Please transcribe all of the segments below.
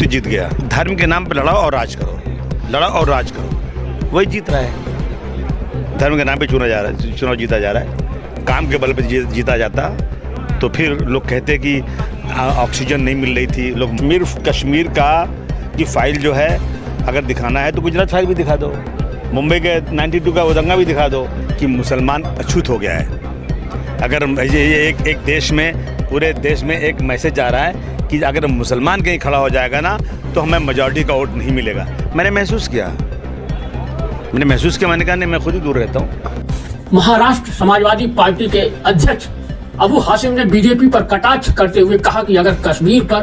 हिंदुत्व जीत गया। धर्म के नाम पर लड़ाओ और राज करो, लड़ाओ और राज करो, वही जीत रहा है। धर्म के नाम पे चुनाव जीता जा रहा है। काम के बल पे जीता जाता तो फिर लोग कहते कि ऑक्सीजन नहीं मिल रही थी। लोग कश्मीर का की फाइल जो है अगर दिखाना है तो गुजरात फाइल भी दिखा दो, मुंबई के 92 का वो दंगा भी दिखा दो कि मुसलमान अछूत हो गया है। अगर ये एक देश में, पूरे देश में एक मैसेज आ रहा है कि अगर मुसलमान कहीं खड़ा हो जाएगा ना तो हमें मेजॉरिटी का वोट नहीं मिलेगा। मैंने महसूस किया, मैंने कहा नहीं, मैं खुद ही दूर रहता हूँ। महाराष्ट्र समाजवादी पार्टी के अध्यक्ष अबू हाशिम ने बीजेपी पर कटाक्ष करते हुए कहा कि अगर कश्मीर पर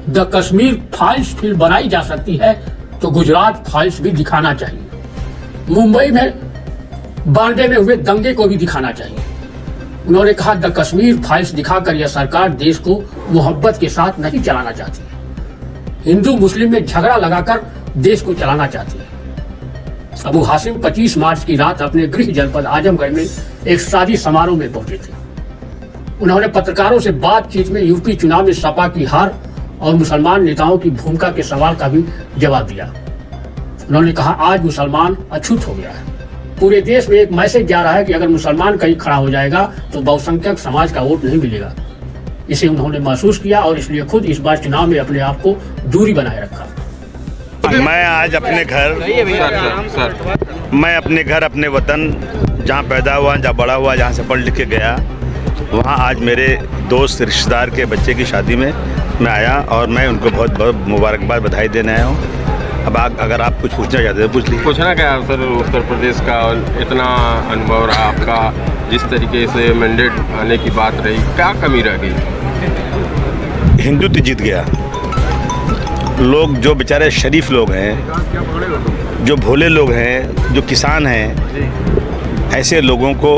द कश्मीर फाइल्स फिल्म बनाई जा सकती है तो गुजरात फाइल्स भी दिखाना चाहिए। मुंबई में 92 में हुए दंगे को भी दिखाना चाहिए। उन्होंने कहा द कश्मीर फाइल्स दिखाकर यह सरकार देश को मोहब्बत के साथ नहीं चलाना चाहती है, हिंदू मुस्लिम में झगड़ा लगाकर देश को चलाना चाहती है। अबू हाशिम 25 मार्च की रात अपने गृह जनपद आजमगढ़ में एक शादी समारोह में पहुंचे थे। उन्होंने पत्रकारों से बातचीत में यूपी चुनाव में सपा की हार और मुसलमान नेताओं की भूमिका के सवाल का भी जवाब दिया। उन्होंने कहा आज मुसलमान अछूत हो गया है। पूरे देश में एक मैसेज जा रहा है कि अगर मुसलमान कहीं खड़ा हो जाएगा तो बहुसंख्यक समाज का वोट नहीं मिलेगा। इसे उन्होंने महसूस किया और इसलिए खुद इस बार चुनाव में अपने आप को दूरी बनाए रखा। मैं आज अपने घर अपने वतन जहाँ पैदा हुआ, जहाँ बड़ा हुआ, जहाँ से पढ़ लिख के गया, वहाँ आज मेरे दोस्त रिश्तेदार के बच्चे की शादी में मैं आया और मैं उनको बहुत बहुत मुबारकबाद, बधाई देने आया हूँ। अब अगर आप कुछ पूछना चाहते हैं पूछ लीजिए। पूछना क्या है सर, उत्तर प्रदेश का इतना अनुभव रहा आपका, जिस तरीके से मैंडेट आने की बात रही, क्या कमी रह गई? हिंदुत्व जीत गया। लोग जो बेचारे शरीफ लोग हैं, जो भोले लोग हैं, जो किसान हैं, ऐसे लोगों को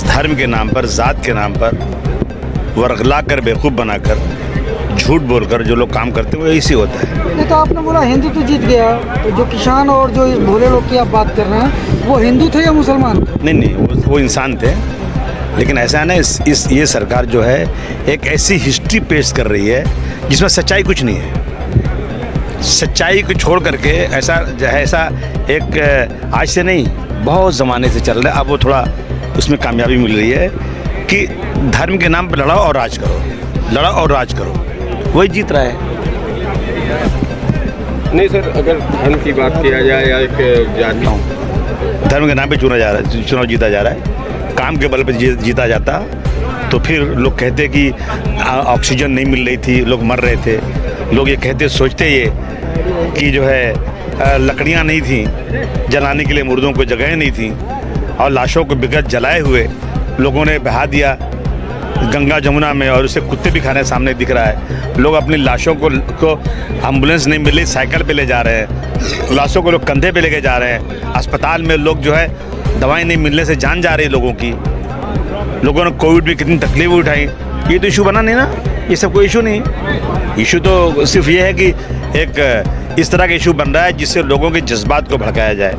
धर्म के नाम पर, जात के नाम पर वर्गला कर, बेवकूफ़ बनाकर, झूठ बोलकर जो लोग काम करते हैं वो इसी होता है। नहीं तो आपने बोला हिंदुत्व जीत गया, तो जो किसान और जो भोले लोग की आप बात कर रहे हैं वो हिंदू थे या मुसलमान? नहीं, वो इंसान थे। लेकिन ऐसा है ना, ये सरकार जो है एक ऐसी हिस्ट्री पेश कर रही है जिसमें सच्चाई कुछ नहीं है। सच्चाई को छोड़ करके ऐसा एक आज से नहीं, बहुत ज़माने से चल रहा है। अब वो थोड़ा उसमें कामयाबी मिल रही है कि धर्म के नाम पर लड़ाओ और राज करो, लड़ाओ और राज करो, वही जीत रहा है। नहीं सर, अगर धर्म की बात किया जाए या एक जाति, धर्म के नाम पे चुनाव जीता जा रहा है। काम के बल पे जीता जाता तो फिर लोग कहते कि ऑक्सीजन नहीं मिल रही थी, लोग मर रहे थे। लोग ये कहते, सोचते ये कि जो है लकड़ियाँ नहीं थी जलाने के लिए, मुर्दों को जगह नहीं थी और लाशों को बिगड़ जलाए हुए लोगों ने बहा दिया गंगा जमुना में, और उसे कुत्ते भी खाने सामने दिख रहा है। लोग अपनी लाशों को एम्बुलेंस नहीं मिली, साइकिल पे ले जा रहे हैं, लाशों को लोग कंधे पे लेके जा रहे हैं। अस्पताल में लोग जो है दवाई नहीं मिलने से जान जा रही है लोगों की। लोगों ने कोविड में कितनी तकलीफ उठाई। ये तो इशू बना नहीं ना, ये सब कोई इशू नहीं। इशू तो सिर्फ ये है कि एक इस तरह का इशू बन रहा है जिससे लोगों के जज्बात को भड़काया जाए।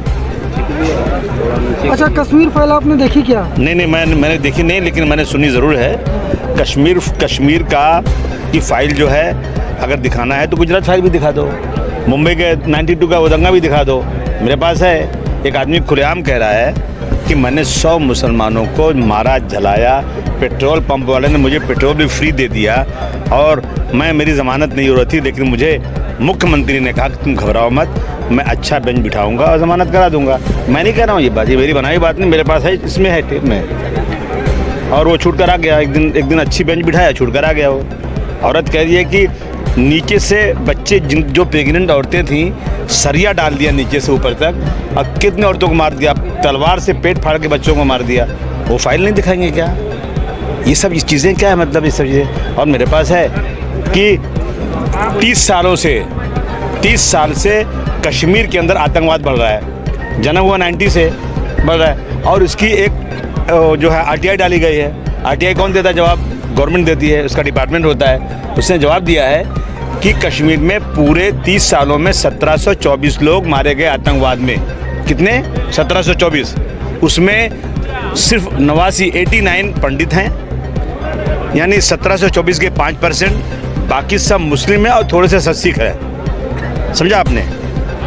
अच्छा, कश्मीर फाइल आपने देखी क्या? नहीं, मैंने देखी नहीं, लेकिन मैंने सुनी ज़रूर है। कश्मीर का की फाइल जो है अगर दिखाना है तो गुजरात फाइल भी दिखा दो, मुंबई के 92 का वो दंगा भी दिखा दो। मेरे पास है। एक आदमी खुलेआम कह रहा है कि मैंने 100 मुसलमानों को मारा, जलाया, पेट्रोल पंप वाले ने मुझे पेट्रोल भी फ्री दे दिया और मेरी ज़मानत नहीं हो रही थी, लेकिन मुझे मुख्यमंत्री ने कहा कि तुम घबराओ मत, मैं अच्छा बेंच बिठाऊंगा और ज़मानत करा दूंगा। मैं नहीं कह रहा हूँ ये बात, ये मेरी बनाई बात नहीं, मेरे पास है, इसमें है टेप में। और वो छूट कर आ गया। एक दिन अच्छी बेंच बिठाया, छूट कर आ गया। वो औरत कह रही है कि नीचे से बच्चे, जो प्रेग्नेंट औरतें थीं, सरिया डाल दिया नीचे से ऊपर तक, और कितने औरतों को मार दिया, तलवार से पेट फाड़ के बच्चों को मार दिया। वो फाइल नहीं दिखाएंगे क्या? ये सब चीज़ें क्या है, मतलब ये सब चीज़ें। और मेरे पास है कि 30 साल से कश्मीर के अंदर आतंकवाद बढ़ रहा है। जन्म हुआ 90 से बढ़ रहा है, और इसकी एक जो है RTI डाली गई है। RTI कौन देता है जवाब? गवर्नमेंट देती है, उसका डिपार्टमेंट होता है। उसने जवाब दिया है कि कश्मीर में पूरे 30 सालों में 1724 लोग मारे गए आतंकवाद में। कितने? 1724। उसमें सिर्फ 89 पंडित हैं, यानी 1724 के 5%। बाकी सब मुस्लिम है और थोड़े से सिख है, समझा आपने।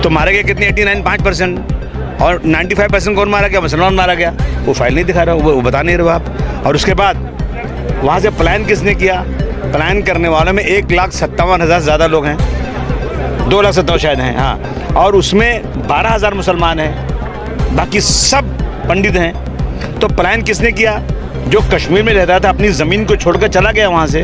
तो मारे गए कितने 89.5% और 95% कौन मारा गया? मुसलमान मारा गया। वो फाइल नहीं दिखा रहा, वो बता नहीं रहे हो आप। और उसके बाद वहाँ से प्लान किसने किया? प्लान करने वालों में 1,57,000 से ज़्यादा लोग हैं, 2,57,000 शायद हैं, हाँ। और उसमें 12,000 मुसलमान हैं, बाकी सब पंडित हैं। तो प्लान किसने किया? जो कश्मीर में रहता था अपनी ज़मीन को छोड़कर चला गया वहाँ से,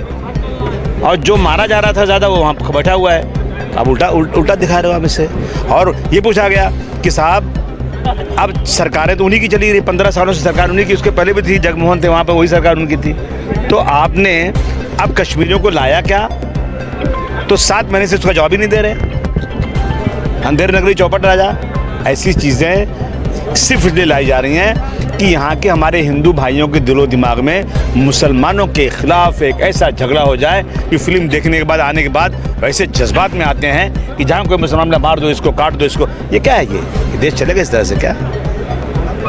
और जो मारा जा रहा था ज़्यादा वो वहाँ बैठा हुआ है। अब उल्टा दिखा रहे हो आप इससे। और ये पूछा गया कि साहब अब सरकारें तो उन्हीं की चली रही, 15 सालों से सरकार उन्हीं की, उसके पहले भी थी, जगमोहन थे वहाँ पे, वही सरकार उनकी थी। तो आपने अब कश्मीरियों को लाया क्या? तो 7 महीने से उसका जवाब ही नहीं दे रहे। अंधेर नगरी चौपट राजा, ऐसी चीज़ें सिर्फ इसलिए लाई जा रही हैं कि यहाँ के हमारे हिंदू भाइयों के दिलो दिमाग में मुसलमानों के खिलाफ एक ऐसा झगड़ा हो जाए कि फिल्म देखने के बाद, आने के बाद वैसे जज्बात में आते हैं कि जहाँ कोई मुसलमान ने मार दो इसको, काट दो इसको। ये क्या है? ये देश चलेगा इस तरह से क्या?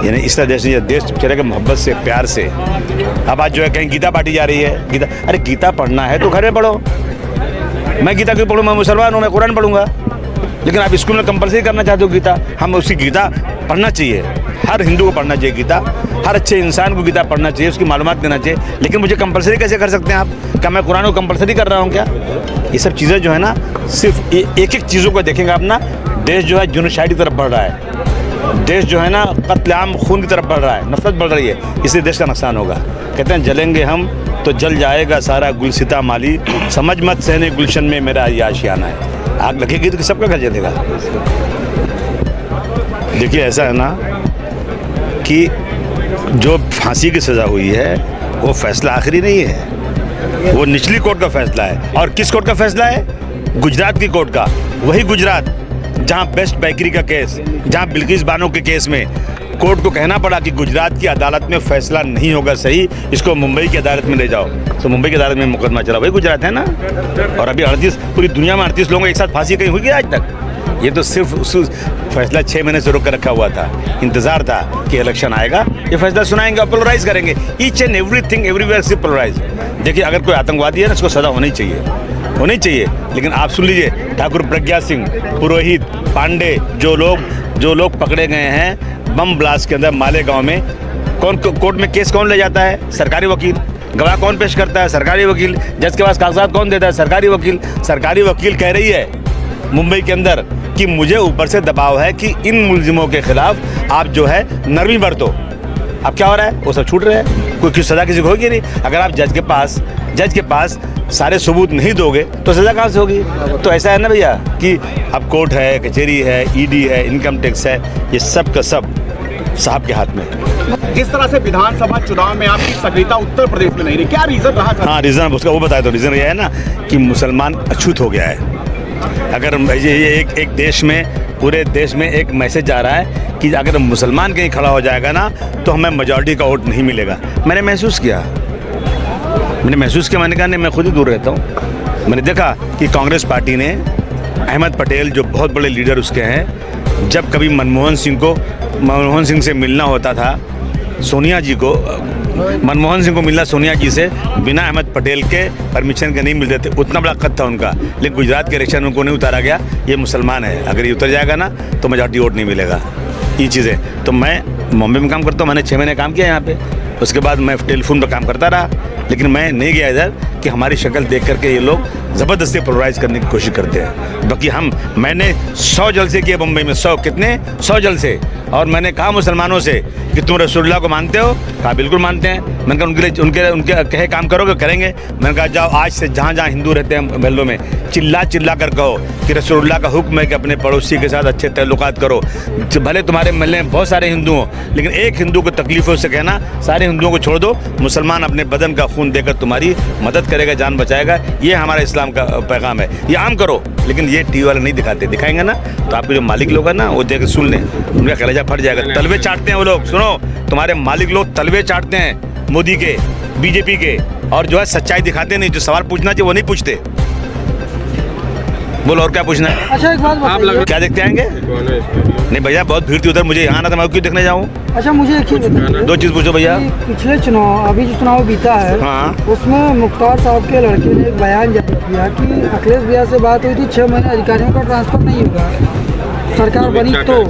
यानी इस तरह देश नहीं, देश चलेगा मोहब्बत से, प्यार से। अब आज जो है कहीं गीता बांटी जा रही है, गीता, अरे गीता पढ़ना है तो घर में पढ़ो। मैं गीता क्यों पढ़ूँ? मैं मुसलमान हूँ, मैं कुरान पढ़ूंगा। लेकिन आप स्कूल में कंपलसरी करना चाहते हो गीता। हम उसकी गीता पढ़ना चाहिए, हर हिंदू को पढ़ना चाहिए गीता, हर अच्छे इंसान को गीता पढ़ना चाहिए, उसकी मालूमात देना चाहिए। लेकिन मुझे कंपलसरी कैसे कर सकते हैं आप? क्या मैं कुरान को कंपलसरी कर रहा हूँ क्या? ये सब चीज़ें जो है ना, सिर्फ एक एक चीज़ों को देखेंगे आप ना, देश जो है जुनूसाइड की तरफ बढ़ रहा है, देश जो है ना कत्लेआम खून की तरफ बढ़ रहा है, नफरत बढ़ रही है, इसलिए देश का नुकसान होगा। कहते हैं जलेंगे हम तो जल जाएगा सारा गुलसिता माली, समझ मत सहने गुलशन में मेरा ये आशियाना है। आग लगेगी तो सबका घर जलेगा। देखिए ऐसा है ना कि जो फांसी की सज़ा हुई है वो फैसला आखिरी नहीं है, वो निचली कोर्ट का फैसला है। और किस कोर्ट का फैसला है? गुजरात की कोर्ट का। वही गुजरात जहां बेस्ट बेकरी का केस, जहां बिल्किस बानो के केस में कोर्ट को कहना पड़ा कि गुजरात की अदालत में फैसला नहीं होगा सही, इसको मुंबई की अदालत में ले जाओ। तो मुंबई की अदालत में मुकदमा चला, वही गुजरात है ना। और अभी 38, पूरी दुनिया में 38 लोगों को एक साथ फांसी कहीं हुई है आज तक? ये तो सिर्फ उस फैसला 6 महीने से रोक कर रखा हुआ था, इंतजार था कि इलेक्शन आएगा, ये फैसला सुनाएंगे और पोलराइज करेंगे। ईच एंड एवरीथिंग एवरीवेयर से पोलराइज। देखिए अगर कोई आतंकवादी है ना, उसको सजा होनी चाहिए। लेकिन आप सुन लीजिए, ठाकुर प्रज्ञा सिंह, पुरोहित, पांडे, जो लोग पकड़े गए हैं बम ब्लास्ट के अंदर मालेगांव में, कौन कोर्ट में केस कौन ले जाता है? सरकारी वकील। गवाह कौन पेश करता है? सरकारी वकील। जज के पास कागजात कौन देता है? सरकारी वकील। सरकारी वकील कह रही है मुंबई के अंदर कि मुझे ऊपर से दबाव है कि इन मुलजिमों के खिलाफ आप जो है नरमी बरतो। अब क्या हो रहा है? वो सब छूट रहे हैं, कोई सज़ा किसी को होगी नहीं। अगर आप जज के पास सारे सबूत नहीं दोगे तो सज़ा कहाँ से होगी? तो ऐसा है ना भैया कि अब कोर्ट है, कचहरी है, ईडी है, इनकम टैक्स है, ये सब का सब साहब के हाथ में है। जिस तरह से विधानसभा चुनाव में आपकी सक्रियता उत्तर प्रदेश में नहीं रही, क्या रीज़न रहा? हाँ, रीज़न उसका वो बताया। तो रीज़न ये है ना कि मुसलमान अछूत हो गया है। अगर ये एक देश में, पूरे देश में एक मैसेज जा रहा है कि अगर मुसलमान कहीं खड़ा हो जाएगा ना तो हमें मेजॉरिटी का वोट नहीं मिलेगा। मैंने महसूस किया, मैंने कहा नहीं, मैं खुद ही दूर रहता हूँ। मैंने देखा कि कांग्रेस पार्टी ने अहमद पटेल जो बहुत बड़े लीडर उसके हैं, जब कभी मनमोहन सिंह से मिलना होता था, मनमोहन सिंह को मिलना सोनिया जी से बिना अहमद पटेल के परमिशन के नहीं मिलते थे। उतना बड़ा कद था उनका। लेकिन गुजरात के इलेक्शन में उनको नहीं उतारा गया, ये मुसलमान है, अगर ये उतर जाएगा ना तो मेजॉरिटी वोट नहीं मिलेगा। ये चीज़ें तो मैं मुंबई में काम करता हूँ, मैंने 6 महीने काम किया यहाँ पे। उसके बाद मैं टेलीफोन पर काम करता रहा, लेकिन मैं नहीं गया इधर कि हमारी शक्ल देख करके ये लोग ज़बरदस्ती पोलराइज करने की कोशिश करते हैं। बाकी मैंने 100 जलसे किए मुंबई में, 100 जलसे। और मैंने कहा मुसलमानों से कि तुम रसूलुल्लाह को मानते हो? कहा बिल्कुल मानते हैं। मैंने कहा उनके लिए उनके कहे काम करोगे? करेंगे। मैंने कहा जाओ आज से जहाँ जहाँ हिंदू रहते हैं महलों में चिल्ला कर कहो कि रसूलुल्लाह का हुक्म है कि अपने पड़ोसी के साथ अच्छे ताल्लुकात करो। भले तुम्हारे महल्ले में बहुत सारे हिंदू हों, लेकिन एक हिंदू को तकलीफ हो से कहना सारे हिंदुओं को छोड़ दो, मुसलमान अपने बदन का खून देकर तुम्हारी मदद करेगा, जान बचाएगा। ये हमारा इस्लाम का पैगाम है, ये आम करो। लेकिन ये टीवी वाले नहीं दिखाएंगे ना तो आपके जो मालिक लोग हैं ना वो देख सुन लें, उनका कलेजा फट जाएगा। तलवे चाटते हैं वो लोग, सुनो, तुम्हारे मालिक लोग तलवे चाटते हैं मोदी के, बीजेपी के, और जो है सच्चाई दिखाते नहीं। जो सवाल पूछना चाहिए वो नहीं पूछते। बोलो और क्या पूछना है? अच्छा एक बात बताइए, क्या देखते आएंगे? नहीं भैया बहुत भीड़ थी उधर, मुझे यहाँ आना था, मैं क्यों देखने जाऊँ? अच्छा मुझे एक चीज़ बताइए, दो चीज़ पूछो भैया। कि पिछले चुनाव, अभी जो चुनाव बीता है, हाँ। उसमें मुख्तार साहब के लड़के ने एक बयान जारी किया कि अखिलेश भैया से बात हुई थी, 6 महीने अधिकारियों का ट्रांसफर नहीं होगा, सरकार बनी तो।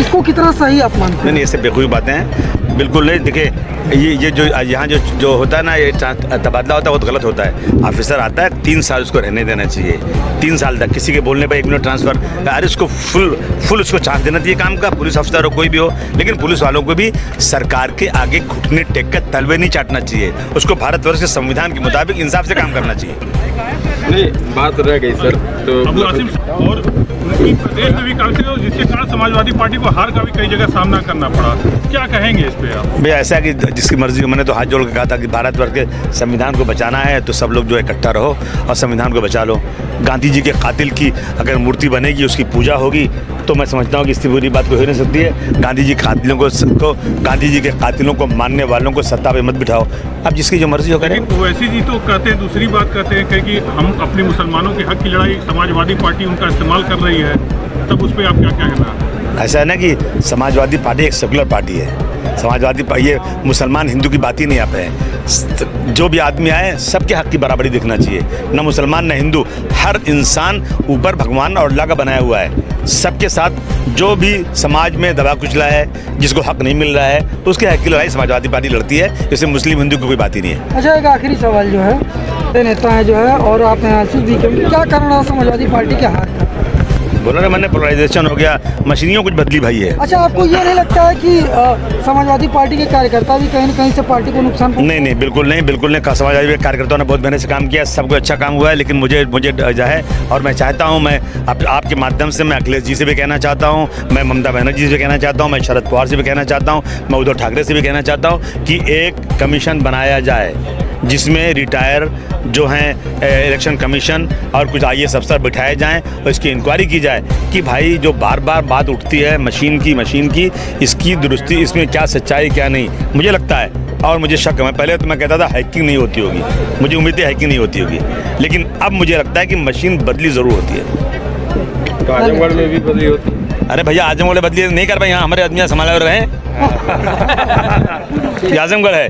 इसको कितना सही आप मानते हैं? नहीं ऐसे बेवकूफ़ी बातें हैं, बिल्कुल नहीं। देखिए ये जो यहाँ जो होता है ना, ये तबादला होता है, वो तो गलत होता है। ऑफिसर आता है 3 साल उसको रहने देना चाहिए, 3 साल तक किसी के बोलने पर 1 मिनट ट्रांसफ़र, अरे उसको फुल उसको चांस देना चाहिए काम का, पुलिस अफसर हो कोई भी हो। लेकिन पुलिस वालों को भी सरकार के आगे घुटने टेक कर तलवे नहीं चाटना चाहिए, उसको भारतवर्ष के संविधान के मुताबिक इंसाफ से काम करना चाहिए। नहीं बात रह गई सर, तो अबू हाशिम और प्रदेश में भी काफी लोग, जिसके कारण समाजवादी पार्टी को हार का भी कई जगह सामना करना पड़ा, क्या कहेंगे इस पे आप? भैया ऐसा है कि जिसकी मर्जी, मैंने तो हाथ जोड़ के कहा था कि भारतवर्ष के संविधान को बचाना है तो सब लोग जो इकट्ठा रहो और संविधान को बचा लो। गांधी जी के कातिल की अगर मूर्ति बनेगी, उसकी पूजा होगी, तो मैं समझता हूँ कि इससे बुरी बात कोई हो नहीं सकती है। गांधी जी गांधी जी के कातिलों को मानने वालों को सत्ता पे मत बिठाओ, अब जिसकी जो मर्जी हो करें। लेकिन ओवैसी जी तो कहते हैं, दूसरी बात कहते हैं कि हम अपने मुसलमानों के हक की लड़ाई समाजवादी पार्टी उनका इस्तेमाल कर रही है, तब उस पर आप क्या कहना? ऐसा है ना कि समाजवादी पार्टी एक सेकुलर पार्टी है, समाजवादी ये मुसलमान हिंदू की बात ही नहीं आता है। जो भी आदमी आए सबके हक की बराबरी देखना चाहिए, न मुसलमान न हिंदू, हर इंसान ऊपर भगवान और अल्लाह का बनाया हुआ है। सबके साथ जो भी समाज में दबा कुचला है, जिसको हक नहीं मिल रहा है, तो उसके हक की लड़ाई समाजवादी पार्टी लड़ती है, जैसे मुस्लिम हिंदू की कोई बात ही नहीं है। अच्छा एक आखिरी सवाल जो है, नेता है जो है और आप एनालिसिस भी करेंगे, क्या कारण रहा समाजवादी पार्टी के हार का? बोला ना मैंने, पोलराइजेशन हो गया, मशीनियों कुछ बदली भाई है। अच्छा आपको ये नहीं लगता है कि समाजवादी पार्टी के कार्यकर्ता भी कहीं न कहीं से पार्टी को नुकसान नहीं, बिल्कुल नहीं। समाजवादी कार्यकर्ताओं ने बहुत मेहनत से काम किया, सबको अच्छा काम हुआ है। लेकिन मुझे जो है, और मैं चाहता हूँ, मैं आपके माध्यम से मैं अखिलेश जी से भी कहना चाहता हूँ, मैं ममता बनर्जी से भी कहना चाहता हूँ, मैं शरद पवार से भी कहना चाहता हूँ, मैं उद्धव ठाकरे से भी कहना चाहता हूँ कि एक कमीशन बनाया जाए जिसमें रिटायर जो हैं इलेक्शन कमीशन और कुछ IAS अफसर बिठाए जाएं और इसकी इंक्वायरी की जाए कि भाई जो बार बार बात उठती है मशीन की, इसकी दुरुस्ती, इसमें क्या सच्चाई क्या नहीं। मुझे लगता है और मुझे शक है, पहले तो मैं कहता था हैकिंग नहीं होती होगी, मुझे उम्मीद है हैकिंग नहीं होती होगी, लेकिन अब मुझे लगता है कि मशीन बदली ज़रूर होती है। तो आजमगढ़ में भी बदली होती है? अरे भैया आजमगढ़ बदली नहीं कर पाए, यहाँ हमारे आदमी संभाले रहे हैं। आजमगढ़ है।